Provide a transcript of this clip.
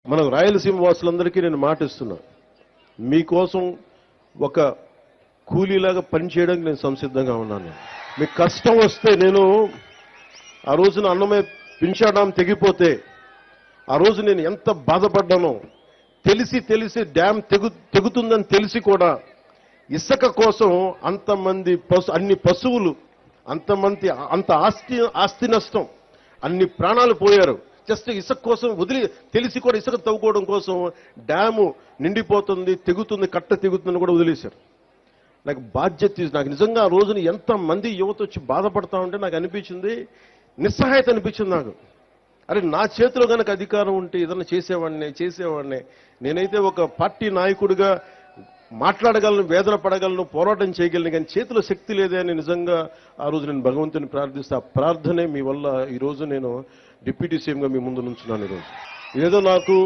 మనం రాయలసీమ వాసులందరికీ నేను మాటిస్తున్నా, మీకోసం ఒక కూలీలాగా పనిచేయడానికి నేను సంసిద్ధంగా ఉన్నాను. మీకు కష్టం వస్తే నేను ఆ రోజున అన్నమయ్య పింఛాడాం తెగిపోతే ఆ రోజు నేను ఎంత బాధపడ్డానో తెలిసి డ్యామ్ తెగుతుందని తెలిసి కూడా ఇసుక కోసం అంతమంది అన్ని పశువులు అంత ఆస్తి నష్టం, అన్ని ప్రాణాలు పోయారు. జస్ట్ ఇసుక కోసం తెలిసి కూడా ఇసుక తవ్వుకోవడం కోసం డ్యాము నిండిపోతుంది, తెగుతుంది, కట్ట తెగుతుందని కూడా వదిలేశారు. నాకు బాధ్యత, నాకు నిజంగా ఆ రోజున ఎంతమంది యువత వచ్చి బాధపడతా ఉంటే నాకు అనిపించింది, నిస్సహాయత అనిపించింది నాకు. అరే నా చేతిలో కనుక అధికారం ఉంటే ఏదన్నా చేసేవాడిని. నేనైతే ఒక పార్టీ నాయకుడిగా మాట్లాడగలను, వేదన పడగలను, పోరాటం చేయగలను, కానీ చేతిలో శక్తి లేదే అని నిజంగా ఆ రోజు నేను భగవంతుని ప్రార్థిస్తే ఆ ప్రార్థనే మీ వల్ల ఈరోజు నేను డిప్యూటీ సీఎంగా మీ ముందు నుంచున్నాను. ఈరోజు ఏదో నాకు